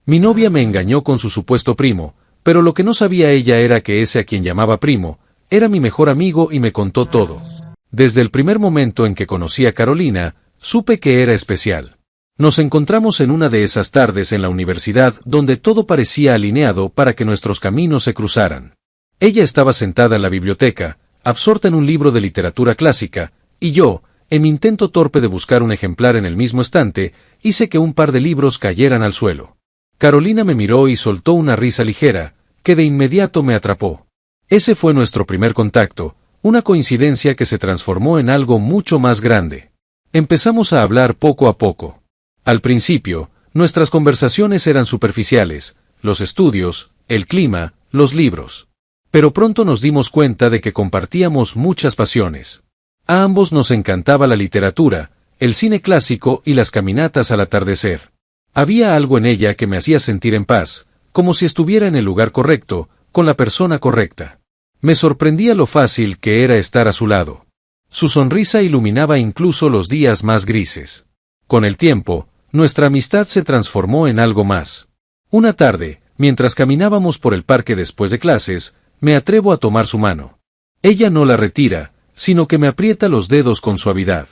Mi novia me engañó con su supuesto primo, pero lo que no sabía ella era que ese a quien llamaba primo, era mi mejor amigo y me contó todo. Desde el primer momento en que conocí a Carolina, supe que era especial. Nos encontramos en una de esas tardes en la universidad donde todo parecía alineado para que nuestros caminos se cruzaran. Ella estaba sentada en la biblioteca, absorta en un libro de literatura clásica, y yo, en mi intento torpe de buscar un ejemplar en el mismo estante, hice que un par de libros cayeran al suelo. Carolina me miró y soltó una risa ligera, que de inmediato me atrapó. Ese fue nuestro primer contacto, una coincidencia que se transformó en algo mucho más grande. Empezamos a hablar poco a poco. Al principio, nuestras conversaciones eran superficiales, los estudios, el clima, los libros. Pero pronto nos dimos cuenta de que compartíamos muchas pasiones. A ambos nos encantaba la literatura, el cine clásico y las caminatas al atardecer. Había algo en ella que me hacía sentir en paz, como si estuviera en el lugar correcto, con la persona correcta. Me sorprendía lo fácil que era estar a su lado. Su sonrisa iluminaba incluso los días más grises. Con el tiempo, nuestra amistad se transformó en algo más. Una tarde, mientras caminábamos por el parque después de clases, me atrevo a tomar su mano. Ella no la retira, sino que me aprieta los dedos con suavidad.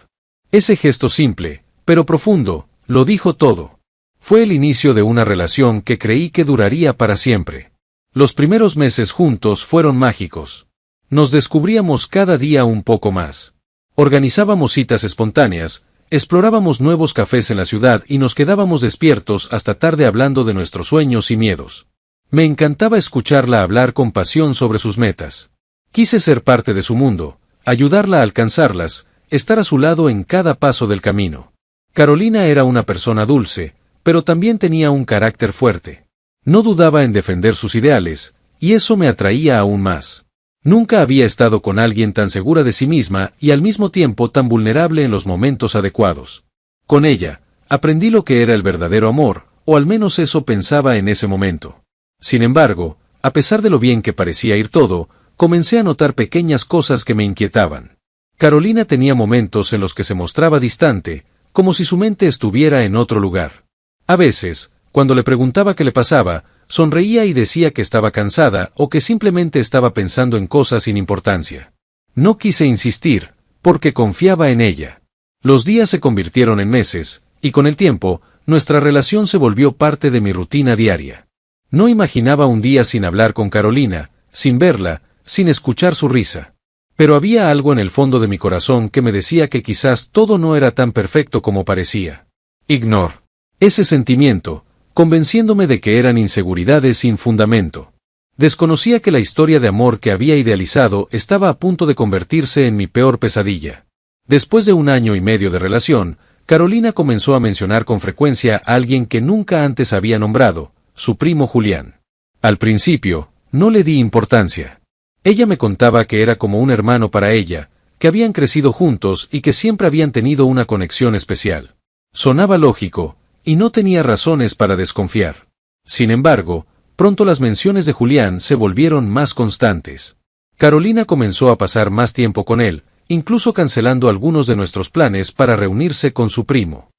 Ese gesto simple, pero profundo, lo dijo todo. Fue el inicio de una relación que creí que duraría para siempre. Los primeros meses juntos fueron mágicos. Nos descubríamos cada día un poco más. Organizábamos citas espontáneas, explorábamos nuevos cafés en la ciudad y nos quedábamos despiertos hasta tarde hablando de nuestros sueños y miedos. Me encantaba escucharla hablar con pasión sobre sus metas. Quise ser parte de su mundo, ayudarla a alcanzarlas, estar a su lado en cada paso del camino. Carolina era una persona dulce, pero también tenía un carácter fuerte. No dudaba en defender sus ideales, y eso me atraía aún más. Nunca había estado con alguien tan segura de sí misma y al mismo tiempo tan vulnerable en los momentos adecuados. Con ella, aprendí lo que era el verdadero amor, o al menos eso pensaba en ese momento. Sin embargo, a pesar de lo bien que parecía ir todo, comencé a notar pequeñas cosas que me inquietaban. Carolina tenía momentos en los que se mostraba distante, como si su mente estuviera en otro lugar. A veces, cuando le preguntaba qué le pasaba, sonreía y decía que estaba cansada o que simplemente estaba pensando en cosas sin importancia. No quise insistir, porque confiaba en ella. Los días se convirtieron en meses, y con el tiempo, nuestra relación se volvió parte de mi rutina diaria. No imaginaba un día sin hablar con Carolina, sin verla, sin escuchar su risa. Pero había algo en el fondo de mi corazón que me decía que quizás todo no era tan perfecto como parecía. Ignor ese sentimiento, convenciéndome de que eran inseguridades sin fundamento. Desconocía que la historia de amor que había idealizado estaba a punto de convertirse en mi peor pesadilla. Después de 1 año y medio de relación, Carolina comenzó a mencionar con frecuencia a alguien que nunca antes había nombrado, su primo Julián. Al principio, no le di importancia. Ella me contaba que era como un hermano para ella, que habían crecido juntos y que siempre habían tenido una conexión especial. Sonaba lógico, y no tenía razones para desconfiar. Sin embargo, pronto las menciones de Julián se volvieron más constantes. Carolina comenzó a pasar más tiempo con él, incluso cancelando algunos de nuestros planes para reunirse con su primo.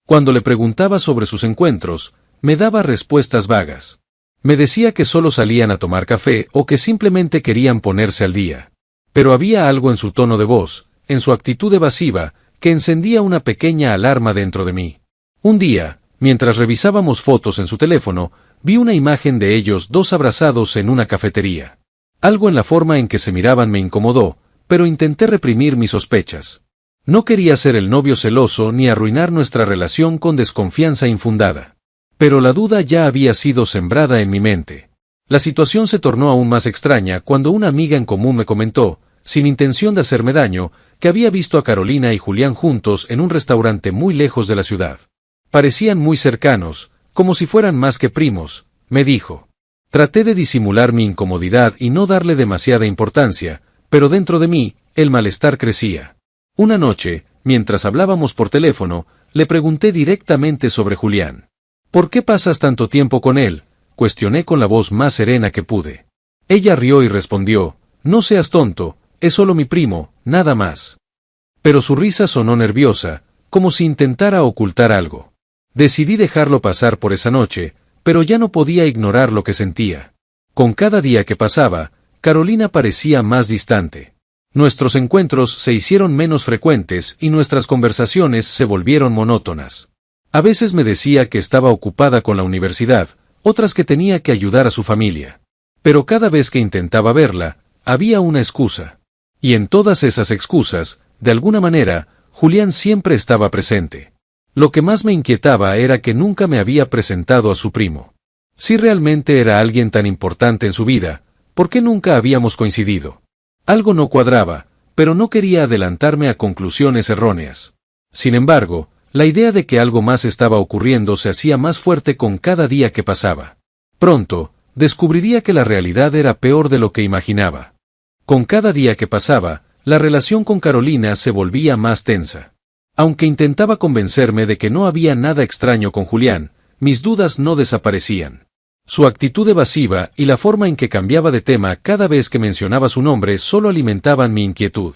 Cuando le preguntaba sobre sus encuentros, me daba respuestas vagas. Me decía que solo salían a tomar café o que simplemente querían ponerse al día. Pero había algo en su tono de voz, en su actitud evasiva, que encendía una pequeña alarma dentro de mí. Un día, mientras revisábamos fotos en su teléfono, vi una imagen de ellos dos abrazados en una cafetería. Algo en la forma en que se miraban me incomodó, pero intenté reprimir mis sospechas. No quería ser el novio celoso ni arruinar nuestra relación con desconfianza infundada. Pero la duda ya había sido sembrada en mi mente. La situación se tornó aún más extraña cuando una amiga en común me comentó, sin intención de hacerme daño, que había visto a Carolina y Julián juntos en un restaurante muy lejos de la ciudad. Parecían muy cercanos, como si fueran más que primos, me dijo. Traté de disimular mi incomodidad y no darle demasiada importancia, pero dentro de mí, el malestar crecía. Una noche, mientras hablábamos por teléfono, le pregunté directamente sobre Julián. ¿Por qué pasas tanto tiempo con él?, cuestioné con la voz más serena que pude. Ella rió y respondió, no seas tonto, es solo mi primo, nada más. Pero su risa sonó nerviosa, como si intentara ocultar algo. Decidí dejarlo pasar por esa noche, pero ya no podía ignorar lo que sentía. Con cada día que pasaba, Carolina parecía más distante. Nuestros encuentros se hicieron menos frecuentes y nuestras conversaciones se volvieron monótonas. A veces me decía que estaba ocupada con la universidad, otras que tenía que ayudar a su familia. Pero cada vez que intentaba verla, había una excusa. Y en todas esas excusas, de alguna manera, Julián siempre estaba presente. Lo que más me inquietaba era que nunca me había presentado a su primo. Si realmente era alguien tan importante en su vida, ¿por qué nunca habíamos coincidido? Algo no cuadraba, pero no quería adelantarme a conclusiones erróneas. Sin embargo, la idea de que algo más estaba ocurriendo se hacía más fuerte con cada día que pasaba. Pronto, descubriría que la realidad era peor de lo que imaginaba. Con cada día que pasaba, la relación con Carolina se volvía más tensa. Aunque intentaba convencerme de que no había nada extraño con Julián, mis dudas no desaparecían. Su actitud evasiva y la forma en que cambiaba de tema cada vez que mencionaba su nombre solo alimentaban mi inquietud.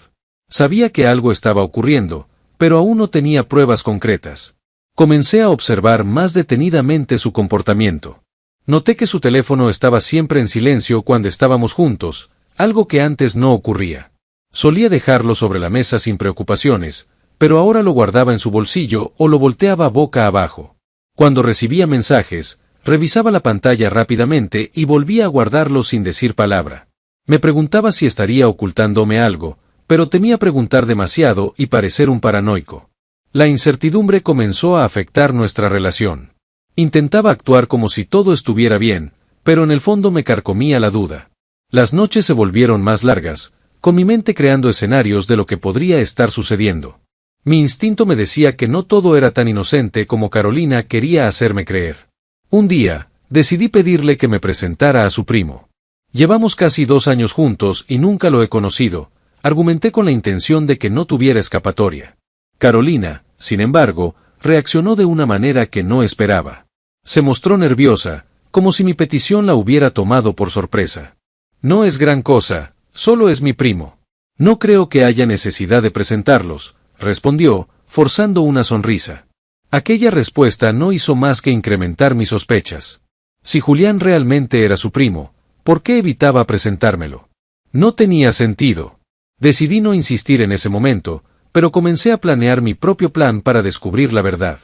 Sabía que algo estaba ocurriendo, pero aún no tenía pruebas concretas. Comencé a observar más detenidamente su comportamiento. Noté que su teléfono estaba siempre en silencio cuando estábamos juntos, algo que antes no ocurría. Solía dejarlo sobre la mesa sin preocupaciones, pero ahora lo guardaba en su bolsillo o lo volteaba boca abajo. Cuando recibía mensajes, revisaba la pantalla rápidamente y volvía a guardarlo sin decir palabra. Me preguntaba si estaría ocultándome algo, pero temía preguntar demasiado y parecer un paranoico. La incertidumbre comenzó a afectar nuestra relación. Intentaba actuar como si todo estuviera bien, pero en el fondo me carcomía la duda. Las noches se volvieron más largas, con mi mente creando escenarios de lo que podría estar sucediendo. Mi instinto me decía que no todo era tan inocente como Carolina quería hacerme creer. Un día, decidí pedirle que me presentara a su primo. Llevamos casi 2 años juntos y nunca lo he conocido, argumenté con la intención de que no tuviera escapatoria. Carolina, sin embargo, reaccionó de una manera que no esperaba. Se mostró nerviosa, como si mi petición la hubiera tomado por sorpresa. No es gran cosa, solo es mi primo. No creo que haya necesidad de presentarlos, respondió, forzando una sonrisa. Aquella respuesta no hizo más que incrementar mis sospechas. Si Julián realmente era su primo, ¿por qué evitaba presentármelo? No tenía sentido. Decidí no insistir en ese momento, pero comencé a planear mi propio plan para descubrir la verdad.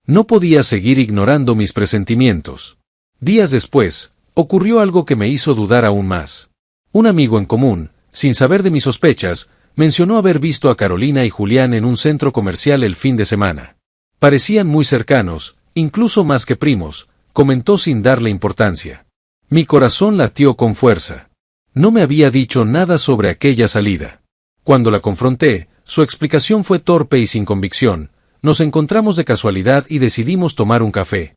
No podía seguir ignorando mis presentimientos. Días después, ocurrió algo que me hizo dudar aún más. Un amigo en común, sin saber de mis sospechas, mencionó haber visto a Carolina y Julián en un centro comercial el fin de semana. Parecían muy cercanos, incluso más que primos, comentó sin darle importancia. Mi corazón latió con fuerza. No me había dicho nada sobre aquella salida. Cuando la confronté, su explicación fue torpe y sin convicción. Nos encontramos de casualidad y decidimos tomar un café.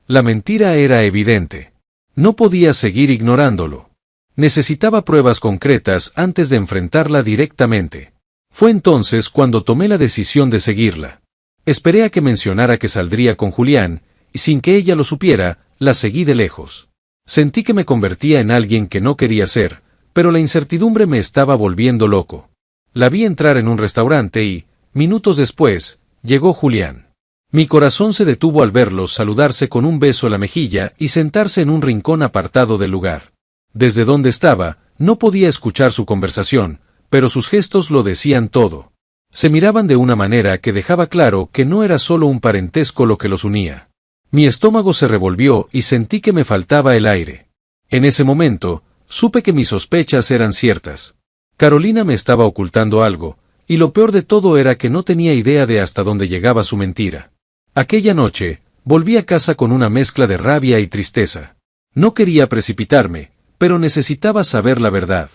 La mentira era evidente. No podía seguir ignorándolo. Necesitaba pruebas concretas antes de enfrentarla directamente. Fue entonces cuando tomé la decisión de seguirla. Esperé a que mencionara que saldría con Julián, y sin que ella lo supiera, la seguí de lejos. Sentí que me convertía en alguien que no quería ser, pero la incertidumbre me estaba volviendo loco. La vi entrar en un restaurante y, minutos después, llegó Julián. Mi corazón se detuvo al verlos saludarse con un beso en la mejilla y sentarse en un rincón apartado del lugar. Desde donde estaba, no podía escuchar su conversación, pero sus gestos lo decían todo. Se miraban de una manera que dejaba claro que no era solo un parentesco lo que los unía. Mi estómago se revolvió y sentí que me faltaba el aire. En ese momento, supe que mis sospechas eran ciertas. Carolina me estaba ocultando algo, y lo peor de todo era que no tenía idea de hasta dónde llegaba su mentira. Aquella noche, volví a casa con una mezcla de rabia y tristeza. No quería precipitarme, pero necesitaba saber la verdad.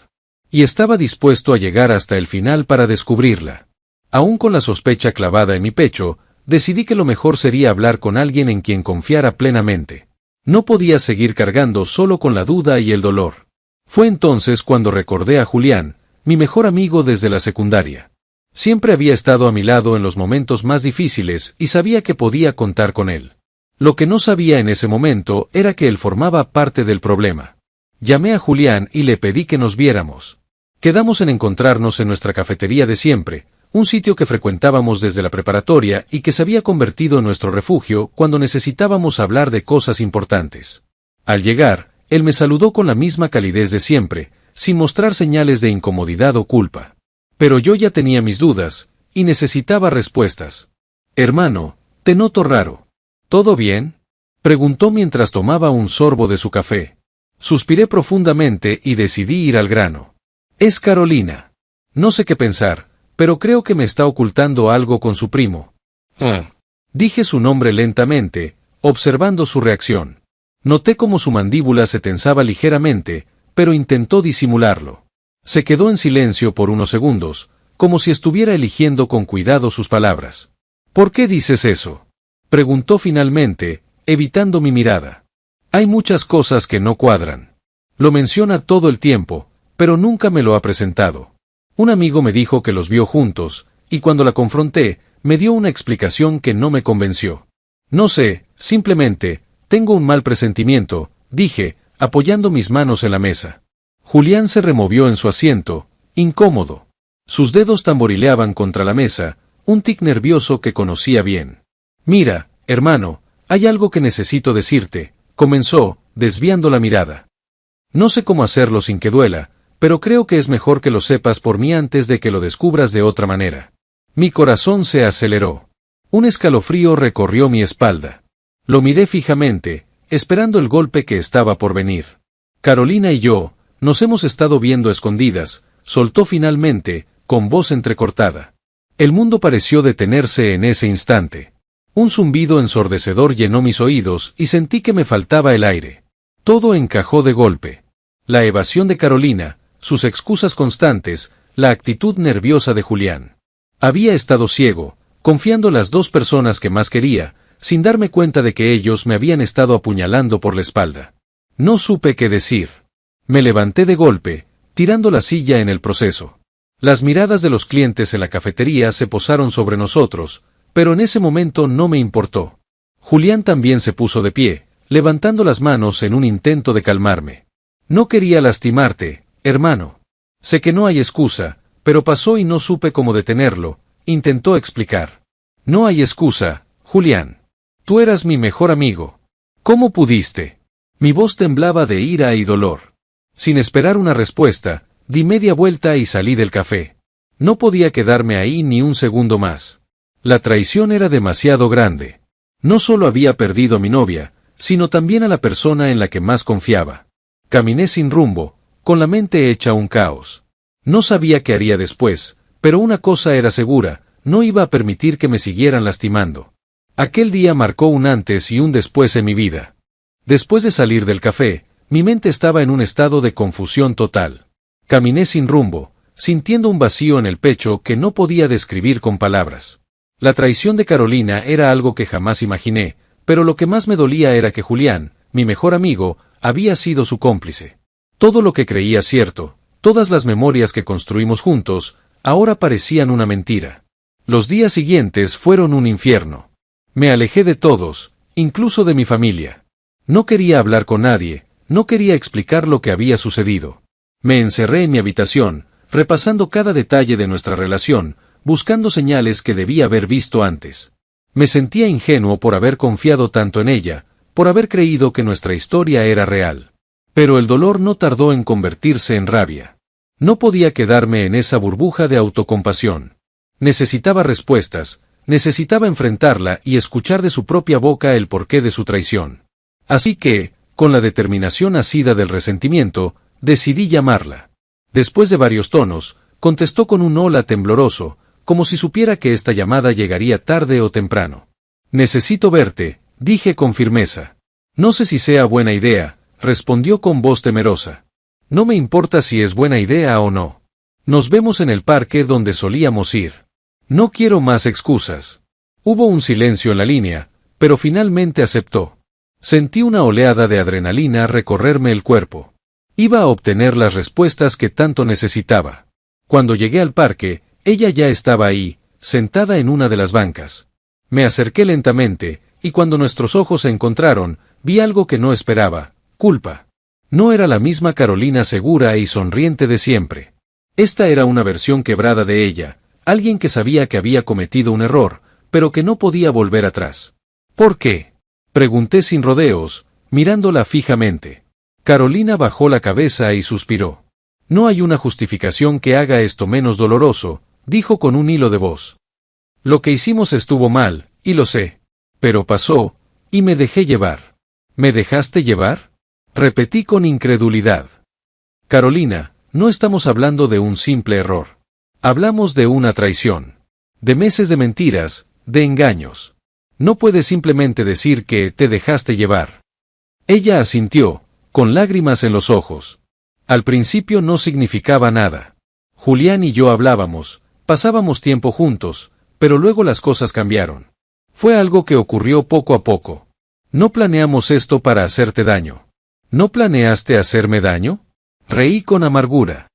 Y estaba dispuesto a llegar hasta el final para descubrirla. Aún con la sospecha clavada en mi pecho, decidí que lo mejor sería hablar con alguien en quien confiara plenamente. No podía seguir cargando solo con la duda y el dolor. Fue entonces cuando recordé a Julián, mi mejor amigo desde la secundaria. Siempre había estado a mi lado en los momentos más difíciles y sabía que podía contar con él. Lo que no sabía en ese momento era que él formaba parte del problema. Llamé a Julián y le pedí que nos viéramos. Quedamos en encontrarnos en nuestra cafetería de siempre, un sitio que frecuentábamos desde la preparatoria y que se había convertido en nuestro refugio cuando necesitábamos hablar de cosas importantes. Al llegar, él me saludó con la misma calidez de siempre, sin mostrar señales de incomodidad o culpa. Pero yo ya tenía mis dudas, y necesitaba respuestas. «Hermano, te noto raro. ¿Todo bien?», preguntó mientras tomaba un sorbo de su café. Suspiré profundamente y decidí ir al grano. «Es Carolina. No sé qué pensar, pero creo que me está ocultando algo con su primo». Dije su nombre lentamente, observando su reacción. Noté cómo su mandíbula se tensaba ligeramente, pero intentó disimularlo. Se quedó en silencio por unos segundos, como si estuviera eligiendo con cuidado sus palabras. «¿Por qué dices eso?», preguntó finalmente, evitando mi mirada. «Hay muchas cosas que no cuadran. Lo menciona todo el tiempo, pero nunca me lo ha presentado. Un amigo me dijo que los vio juntos, y cuando la confronté, me dio una explicación que no me convenció. No sé, simplemente, tengo un mal presentimiento», dije, apoyando mis manos en la mesa. Julián se removió en su asiento, incómodo. Sus dedos tamborileaban contra la mesa, un tic nervioso que conocía bien. «Mira, hermano, hay algo que necesito decirte», comenzó, desviando la mirada. «No sé cómo hacerlo sin que duela, pero creo que es mejor que lo sepas por mí antes de que lo descubras de otra manera». Mi corazón se aceleró. Un escalofrío recorrió mi espalda. Lo miré fijamente, esperando el golpe que estaba por venir. «Carolina y yo, nos hemos estado viendo a escondidas», soltó finalmente, con voz entrecortada. El mundo pareció detenerse en ese instante. Un zumbido ensordecedor llenó mis oídos y sentí que me faltaba el aire. Todo encajó de golpe. La evasión de Carolina, sus excusas constantes, la actitud nerviosa de Julián. Había estado ciego, confiando en las dos personas que más quería, sin darme cuenta de que ellos me habían estado apuñalando por la espalda. No supe qué decir. Me levanté de golpe, tirando la silla en el proceso. Las miradas de los clientes en la cafetería se posaron sobre nosotros, pero en ese momento no me importó. Julián también se puso de pie, levantando las manos en un intento de calmarme. «No quería lastimarte, hermano. Sé que no hay excusa, pero pasó y no supe cómo detenerlo», intentó explicar. «No hay excusa, Julián. Tú eras mi mejor amigo. ¿Cómo pudiste?». Mi voz temblaba de ira y dolor. Sin esperar una respuesta, di media vuelta y salí del café. No podía quedarme ahí ni un segundo más. La traición era demasiado grande. No solo había perdido a mi novia, sino también a la persona en la que más confiaba. Caminé sin rumbo, con la mente hecha un caos. No sabía qué haría después, pero una cosa era segura, no iba a permitir que me siguieran lastimando. Aquel día marcó un antes y un después en mi vida. Después de salir del café, mi mente estaba en un estado de confusión total. Caminé sin rumbo, sintiendo un vacío en el pecho que no podía describir con palabras. La traición de Carolina era algo que jamás imaginé, pero lo que más me dolía era que Julián, mi mejor amigo, había sido su cómplice. Todo lo que creía cierto, todas las memorias que construimos juntos, ahora parecían una mentira. Los días siguientes fueron un infierno. Me alejé de todos, incluso de mi familia. No quería hablar con nadie, no quería explicar lo que había sucedido. Me encerré en mi habitación, repasando cada detalle de nuestra relación, buscando señales que debía haber visto antes. Me sentía ingenuo por haber confiado tanto en ella, por haber creído que nuestra historia era real. Pero el dolor no tardó en convertirse en rabia. No podía quedarme en esa burbuja de autocompasión. Necesitaba respuestas, necesitaba enfrentarla y escuchar de su propia boca el porqué de su traición. Así que, con la determinación nacida del resentimiento, decidí llamarla. Después de varios tonos, contestó con un hola tembloroso, como si supiera que esta llamada llegaría tarde o temprano. «Necesito verte», dije con firmeza. «No sé si sea buena idea», respondió con voz temerosa. «No me importa si es buena idea o no. Nos vemos en el parque donde solíamos ir. No quiero más excusas». Hubo un silencio en la línea, pero finalmente aceptó. Sentí una oleada de adrenalina recorrerme el cuerpo. Iba a obtener las respuestas que tanto necesitaba. Cuando llegué al parque, ella ya estaba ahí, sentada en una de las bancas. Me acerqué lentamente, y cuando nuestros ojos se encontraron, vi algo que no esperaba: culpa. No era la misma Carolina segura y sonriente de siempre. Esta era una versión quebrada de ella, Alguien que sabía que había cometido un error, pero que no podía volver atrás. ¿Por qué? Pregunté sin rodeos, mirándola fijamente. Carolina bajó la cabeza y suspiró. No hay una justificación que haga esto menos doloroso, dijo con un hilo de voz. Lo que hicimos estuvo mal, y lo sé. Pero pasó, y me dejé llevar. ¿Me dejaste llevar? Repetí con incredulidad. Carolina, no estamos hablando de un simple error. Hablamos de una traición. De meses de mentiras, de engaños. No puedes simplemente decir que te dejaste llevar. Ella asintió, con lágrimas en los ojos. Al principio no significaba nada. Julián y yo hablábamos, pasábamos tiempo juntos, pero luego las cosas cambiaron. Fue algo que ocurrió poco a poco. No planeamos esto para hacerte daño. ¿No planeaste hacerme daño? Reí con amargura.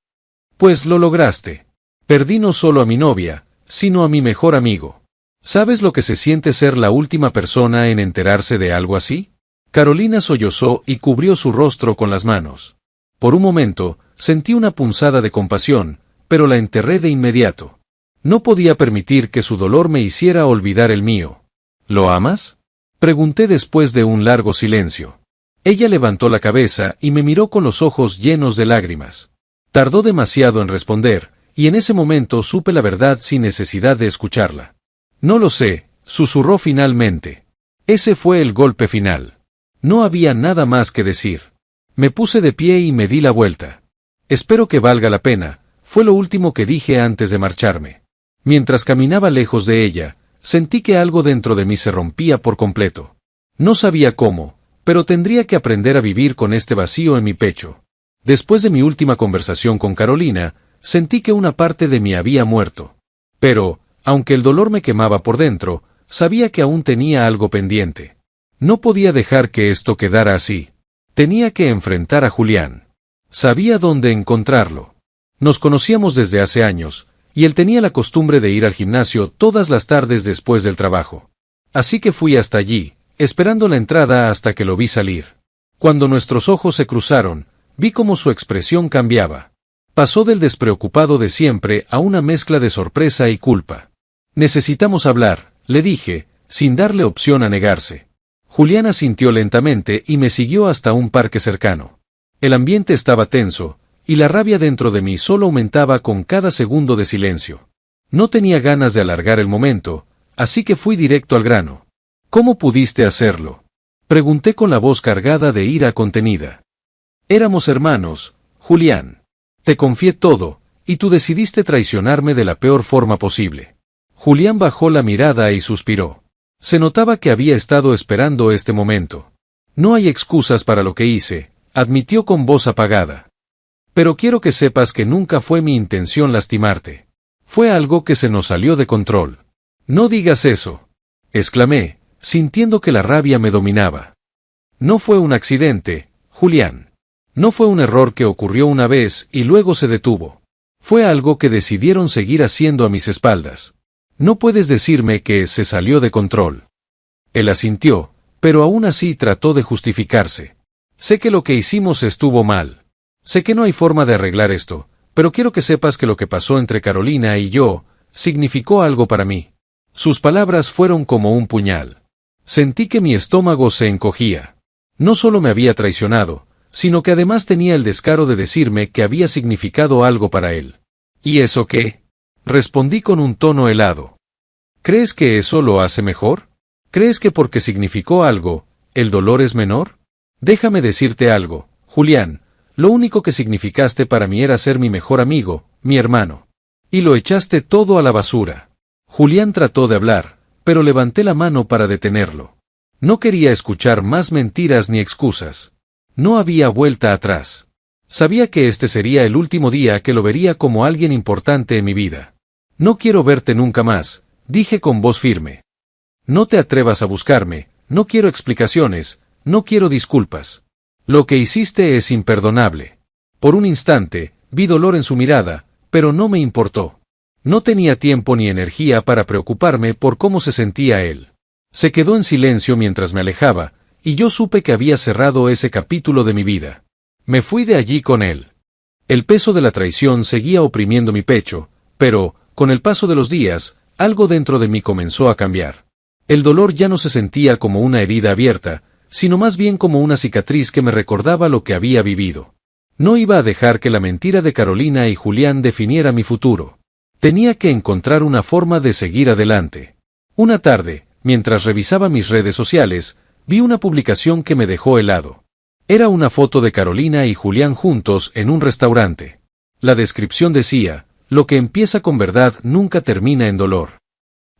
Pues lo lograste. Perdí no solo a mi novia, sino a mi mejor amigo. ¿Sabes lo que se siente ser la última persona en enterarse de algo así? Carolina sollozó y cubrió su rostro con las manos. Por un momento, sentí una punzada de compasión, pero la enterré de inmediato. No podía permitir que su dolor me hiciera olvidar el mío. ¿Lo amas? Pregunté después de un largo silencio. Ella levantó la cabeza y me miró con los ojos llenos de lágrimas. Tardó demasiado en responder, y en ese momento supe la verdad sin necesidad de escucharla. No lo sé, susurró finalmente. Ese fue el golpe final. No había nada más que decir. Me puse de pie y me di la vuelta. Espero que valga la pena, fue lo último que dije antes de marcharme. Mientras caminaba lejos de ella, sentí que algo dentro de mí se rompía por completo. No sabía cómo, pero tendría que aprender a vivir con este vacío en mi pecho. Después de mi última conversación con Carolina, sentí que una parte de mí había muerto. Pero, aunque el dolor me quemaba por dentro, sabía que aún tenía algo pendiente. No podía dejar que esto quedara así. Tenía que enfrentar a Julián. Sabía dónde encontrarlo. Nos conocíamos desde hace años, y él tenía la costumbre de ir al gimnasio todas las tardes después del trabajo. Así que fui hasta allí, esperando la entrada hasta que lo vi salir. Cuando nuestros ojos se cruzaron, vi cómo su expresión cambiaba. Pasó del despreocupado de siempre a una mezcla de sorpresa y culpa. Necesitamos hablar, le dije, sin darle opción a negarse. Julián asintió lentamente y me siguió hasta un parque cercano. El ambiente estaba tenso, y la rabia dentro de mí solo aumentaba con cada segundo de silencio. No tenía ganas de alargar el momento, así que fui directo al grano. ¿Cómo pudiste hacerlo? Pregunté con la voz cargada de ira contenida. Éramos hermanos, Julián. Te confié todo, y tú decidiste traicionarme de la peor forma posible. Julián bajó la mirada y suspiró. Se notaba que había estado esperando este momento. No hay excusas para lo que hice, admitió con voz apagada. Pero quiero que sepas que nunca fue mi intención lastimarte. Fue algo que se nos salió de control. No digas eso, exclamé, sintiendo que la rabia me dominaba. No fue un accidente, Julián. No fue un error que ocurrió una vez y luego se detuvo. Fue algo que decidieron seguir haciendo a mis espaldas. No puedes decirme que se salió de control. Él asintió, pero aún así trató de justificarse. Sé que lo que hicimos estuvo mal. Sé que no hay forma de arreglar esto, pero quiero que sepas que lo que pasó entre Carolina y yo significó algo para mí. Sus palabras fueron como un puñal. Sentí que mi estómago se encogía. No solo me había traicionado, sino que además tenía el descaro de decirme que había significado algo para él. ¿Y eso qué? Respondí con un tono helado. ¿Crees que eso lo hace mejor? ¿Crees que porque significó algo, el dolor es menor? Déjame decirte algo, Julián, lo único que significaste para mí era ser mi mejor amigo, mi hermano. Y lo echaste todo a la basura. Julián trató de hablar, pero levanté la mano para detenerlo. No quería escuchar más mentiras ni excusas. No había vuelta atrás. Sabía que este sería el último día que lo vería como alguien importante en mi vida. No quiero verte nunca más, dije con voz firme. No te atrevas a buscarme, no quiero explicaciones, no quiero disculpas. Lo que hiciste es imperdonable. Por un instante, vi dolor en su mirada, pero no me importó. No tenía tiempo ni energía para preocuparme por cómo se sentía él. Se quedó en silencio mientras me alejaba, y yo supe que había cerrado ese capítulo de mi vida. Me fui de allí con él. El peso de la traición seguía oprimiendo mi pecho, pero, con el paso de los días, algo dentro de mí comenzó a cambiar. El dolor ya no se sentía como una herida abierta, sino más bien como una cicatriz que me recordaba lo que había vivido. No iba a dejar que la mentira de Carolina y Julián definiera mi futuro. Tenía que encontrar una forma de seguir adelante. Una tarde, mientras revisaba mis redes sociales, vi una publicación que me dejó helado. Era una foto de Carolina y Julián juntos en un restaurante. La descripción decía: lo que empieza con verdad nunca termina en dolor.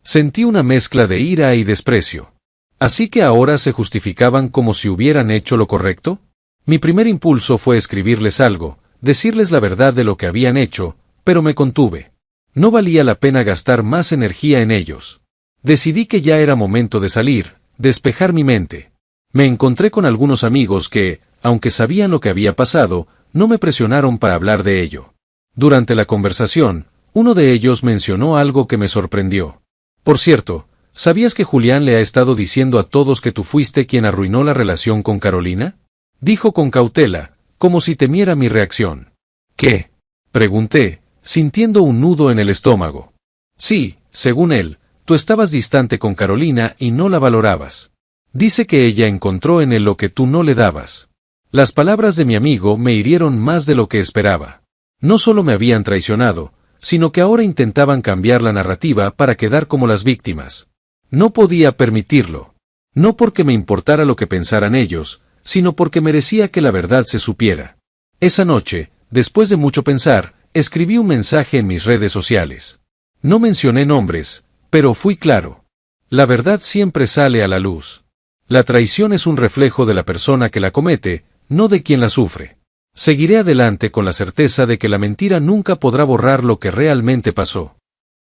Sentí una mezcla de ira y desprecio. ¿Así que ahora se justificaban como si hubieran hecho lo correcto? Mi primer impulso fue escribirles algo, decirles la verdad de lo que habían hecho, pero me contuve. No valía la pena gastar más energía en ellos. Decidí que ya era momento de salir, despejar mi mente. Me encontré con algunos amigos que, aunque sabían lo que había pasado, no me presionaron para hablar de ello. Durante la conversación, uno de ellos mencionó algo que me sorprendió. Por cierto, ¿sabías que Julián le ha estado diciendo a todos que tú fuiste quien arruinó la relación con Carolina? Dijo con cautela, como si temiera mi reacción. ¿Qué? Pregunté, sintiendo un nudo en el estómago. Sí, según él, tú estabas distante con Carolina y no la valorabas. Dice que ella encontró en él lo que tú no le dabas. Las palabras de mi amigo me hirieron más de lo que esperaba. No solo me habían traicionado, sino que ahora intentaban cambiar la narrativa para quedar como las víctimas. No podía permitirlo. No porque me importara lo que pensaran ellos, sino porque merecía que la verdad se supiera. Esa noche, después de mucho pensar, escribí un mensaje en mis redes sociales. No mencioné nombres, pero fui claro. La verdad siempre sale a la luz. La traición es un reflejo de la persona que la comete, no de quien la sufre. Seguiré adelante con la certeza de que la mentira nunca podrá borrar lo que realmente pasó.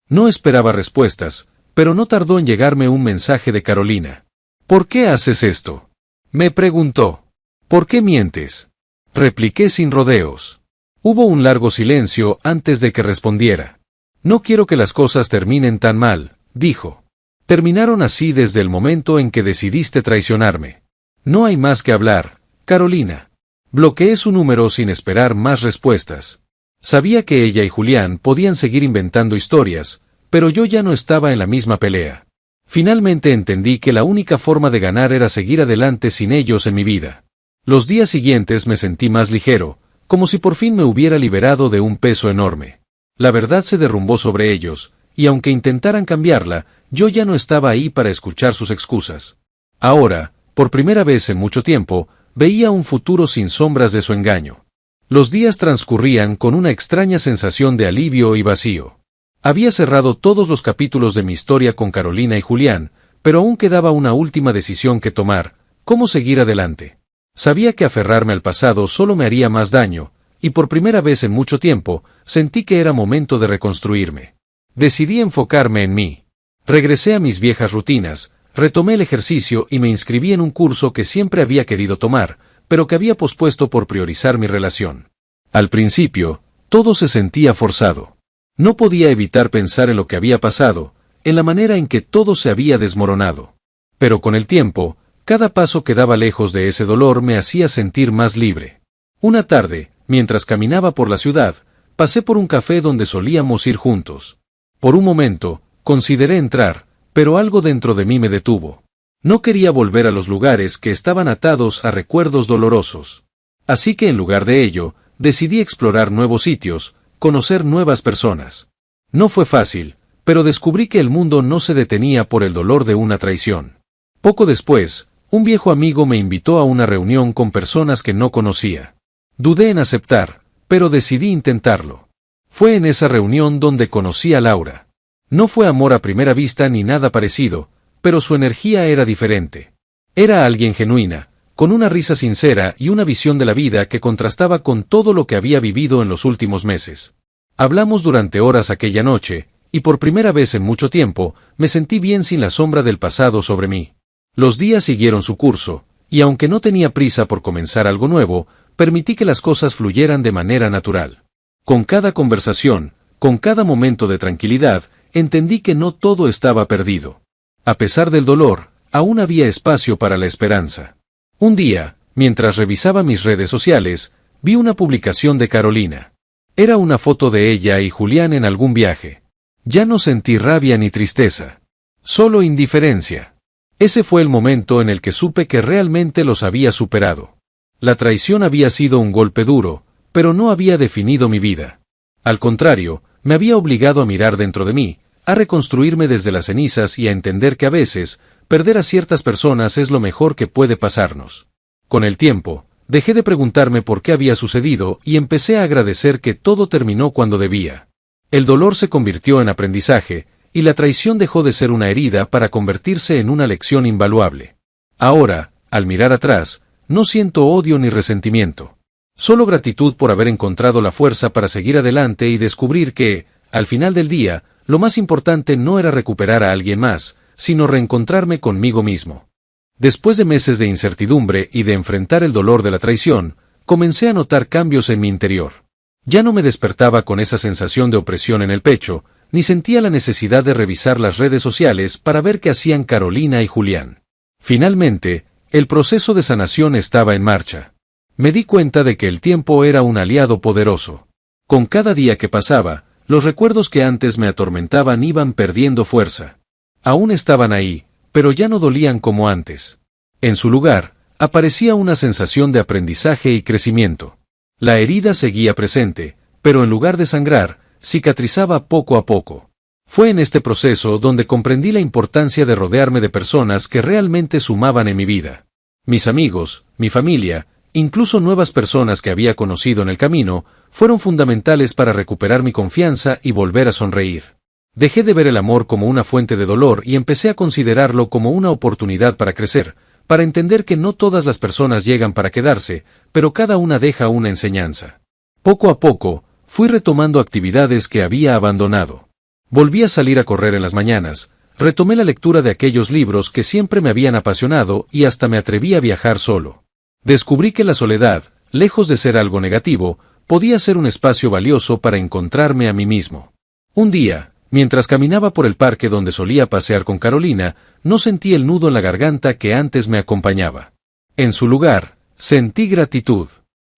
No esperaba respuestas, pero no tardó en llegarme un mensaje de Carolina. ¿Por qué haces esto? Me preguntó. ¿Por qué mientes? Repliqué sin rodeos. Hubo un largo silencio antes de que respondiera. No quiero que las cosas terminen tan mal, dijo. Terminaron así desde el momento en que decidiste traicionarme. No hay más que hablar, Carolina. Bloqueé su número sin esperar más respuestas. Sabía que ella y Julián podían seguir inventando historias, pero yo ya no estaba en la misma pelea. Finalmente entendí que la única forma de ganar era seguir adelante sin ellos en mi vida. Los días siguientes me sentí más ligero, como si por fin me hubiera liberado de un peso enorme. La verdad se derrumbó sobre ellos, y aunque intentaran cambiarla, yo ya no estaba ahí para escuchar sus excusas. Ahora, por primera vez en mucho tiempo, veía un futuro sin sombras de su engaño. Los días transcurrían con una extraña sensación de alivio y vacío. Había cerrado todos los capítulos de mi historia con Carolina y Julián, pero aún quedaba una última decisión que tomar: cómo seguir adelante. Sabía que aferrarme al pasado solo me haría más daño, y por primera vez en mucho tiempo, sentí que era momento de reconstruirme. Decidí enfocarme en mí. Regresé a mis viejas rutinas, retomé el ejercicio y me inscribí en un curso que siempre había querido tomar, pero que había pospuesto por priorizar mi relación. Al principio, todo se sentía forzado. No podía evitar pensar en lo que había pasado, en la manera en que todo se había desmoronado. Pero con el tiempo, cada paso que daba lejos de ese dolor me hacía sentir más libre. Una tarde, mientras caminaba por la ciudad, pasé por un café donde solíamos ir juntos. Por un momento, consideré entrar, pero algo dentro de mí me detuvo. No quería volver a los lugares que estaban atados a recuerdos dolorosos. Así que en lugar de ello, decidí explorar nuevos sitios, conocer nuevas personas. No fue fácil, pero descubrí que el mundo no se detenía por el dolor de una traición. Poco después, un viejo amigo me invitó a una reunión con personas que no conocía. Dudé en aceptar, pero decidí intentarlo. Fue en esa reunión donde conocí a Laura. No fue amor a primera vista ni nada parecido, pero su energía era diferente. Era alguien genuina, con una risa sincera y una visión de la vida que contrastaba con todo lo que había vivido en los últimos meses. Hablamos durante horas aquella noche, y por primera vez en mucho tiempo, me sentí bien sin la sombra del pasado sobre mí. Los días siguieron su curso, y aunque no tenía prisa por comenzar algo nuevo, permití que las cosas fluyeran de manera natural. Con cada conversación, con cada momento de tranquilidad, entendí que no todo estaba perdido. A pesar del dolor, aún había espacio para la esperanza. Un día, mientras revisaba mis redes sociales, vi una publicación de Carolina. Era una foto de ella y Julián en algún viaje. Ya no sentí rabia ni tristeza. Solo indiferencia. Ese fue el momento en el que supe que realmente los había superado. La traición había sido un golpe duro, pero no había definido mi vida. Al contrario, me había obligado a mirar dentro de mí, a reconstruirme desde las cenizas y a entender que a veces, perder a ciertas personas es lo mejor que puede pasarnos. Con el tiempo, dejé de preguntarme por qué había sucedido y empecé a agradecer que todo terminó cuando debía. El dolor se convirtió en aprendizaje, y la traición dejó de ser una herida para convertirse en una lección invaluable. Ahora, al mirar atrás, no siento odio ni resentimiento. Solo gratitud por haber encontrado la fuerza para seguir adelante y descubrir que, al final del día, lo más importante no era recuperar a alguien más, sino reencontrarme conmigo mismo. Después de meses de incertidumbre y de enfrentar el dolor de la traición, comencé a notar cambios en mi interior. Ya no me despertaba con esa sensación de opresión en el pecho, ni sentía la necesidad de revisar las redes sociales para ver qué hacían Carolina y Julián. Finalmente, el proceso de sanación estaba en marcha. Me di cuenta de que el tiempo era un aliado poderoso. Con cada día que pasaba, los recuerdos que antes me atormentaban iban perdiendo fuerza. Aún estaban ahí, pero ya no dolían como antes. En su lugar, aparecía una sensación de aprendizaje y crecimiento. La herida seguía presente, pero en lugar de sangrar, cicatrizaba poco a poco. Fue en este proceso donde comprendí la importancia de rodearme de personas que realmente sumaban en mi vida. Mis amigos, mi familia, incluso nuevas personas que había conocido en el camino, fueron fundamentales para recuperar mi confianza y volver a sonreír. Dejé de ver el amor como una fuente de dolor y empecé a considerarlo como una oportunidad para crecer, para entender que no todas las personas llegan para quedarse, pero cada una deja una enseñanza. Poco a poco, fui retomando actividades que había abandonado. Volví a salir a correr en las mañanas, retomé la lectura de aquellos libros que siempre me habían apasionado y hasta me atreví a viajar solo. Descubrí que la soledad, lejos de ser algo negativo, podía ser un espacio valioso para encontrarme a mí mismo. Un día, mientras caminaba por el parque donde solía pasear con Carolina, no sentí el nudo en la garganta que antes me acompañaba. En su lugar, sentí gratitud.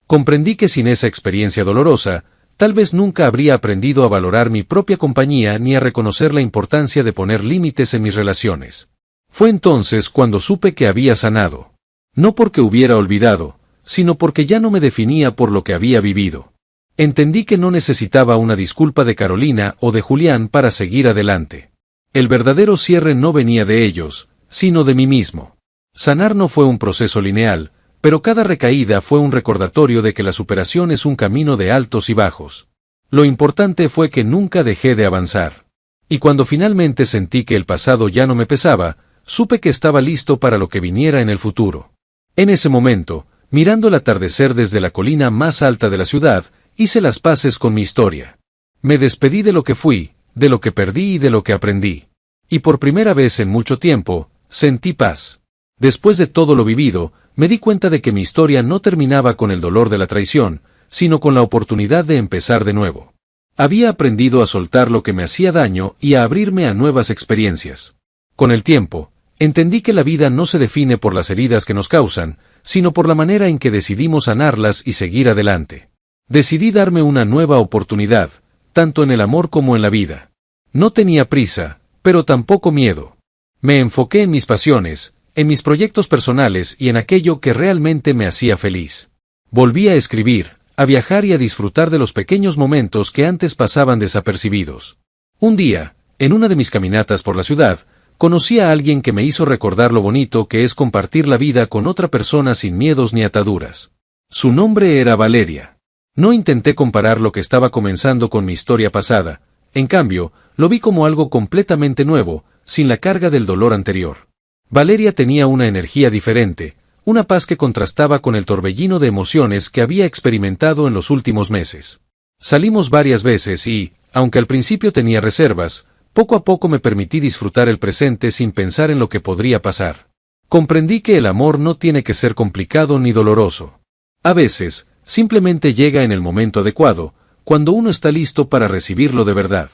Comprendí que sin esa experiencia dolorosa, tal vez nunca habría aprendido a valorar mi propia compañía ni a reconocer la importancia de poner límites en mis relaciones. Fue entonces cuando supe que había sanado. No porque hubiera olvidado, sino porque ya no me definía por lo que había vivido. Entendí que no necesitaba una disculpa de Carolina o de Julián para seguir adelante. El verdadero cierre no venía de ellos, sino de mí mismo. Sanar no fue un proceso lineal, pero cada recaída fue un recordatorio de que la superación es un camino de altos y bajos. Lo importante fue que nunca dejé de avanzar. Y cuando finalmente sentí que el pasado ya no me pesaba, supe que estaba listo para lo que viniera en el futuro. En ese momento, mirando el atardecer desde la colina más alta de la ciudad, hice las paces con mi historia. Me despedí de lo que fui, de lo que perdí y de lo que aprendí. Y por primera vez en mucho tiempo, sentí paz. Después de todo lo vivido, me di cuenta de que mi historia no terminaba con el dolor de la traición, sino con la oportunidad de empezar de nuevo. Había aprendido a soltar lo que me hacía daño y a abrirme a nuevas experiencias. Con el tiempo, entendí que la vida no se define por las heridas que nos causan, sino por la manera en que decidimos sanarlas y seguir adelante. Decidí darme una nueva oportunidad, tanto en el amor como en la vida. No tenía prisa, pero tampoco miedo. Me enfoqué en mis pasiones, en mis proyectos personales y en aquello que realmente me hacía feliz. Volví a escribir, a viajar y a disfrutar de los pequeños momentos que antes pasaban desapercibidos. Un día, en una de mis caminatas por la ciudad, conocí a alguien que me hizo recordar lo bonito que es compartir la vida con otra persona sin miedos ni ataduras. Su nombre era Valeria. No intenté comparar lo que estaba comenzando con mi historia pasada, en cambio, lo vi como algo completamente nuevo, sin la carga del dolor anterior. Valeria tenía una energía diferente, una paz que contrastaba con el torbellino de emociones que había experimentado en los últimos meses. Salimos varias veces y, aunque al principio tenía reservas, poco a poco me permití disfrutar el presente sin pensar en lo que podría pasar. Comprendí que el amor no tiene que ser complicado ni doloroso. A veces, simplemente llega en el momento adecuado, cuando uno está listo para recibirlo de verdad.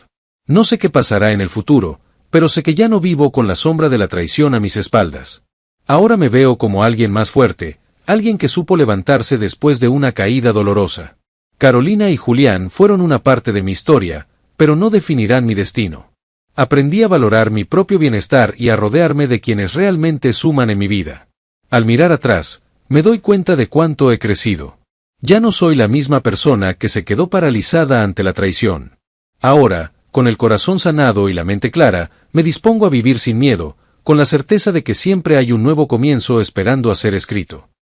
No sé qué pasará en el futuro, pero sé que ya no vivo con la sombra de la traición a mis espaldas. Ahora me veo como alguien más fuerte, alguien que supo levantarse después de una caída dolorosa. Carolina y Julián fueron una parte de mi historia, pero no definirán mi destino. Aprendí a valorar mi propio bienestar y a rodearme de quienes realmente suman en mi vida. Al mirar atrás, me doy cuenta de cuánto he crecido. Ya no soy la misma persona que se quedó paralizada ante la traición. Ahora, con el corazón sanado y la mente clara, me dispongo a vivir sin miedo, con la certeza de que siempre hay un nuevo comienzo esperando a ser escrito.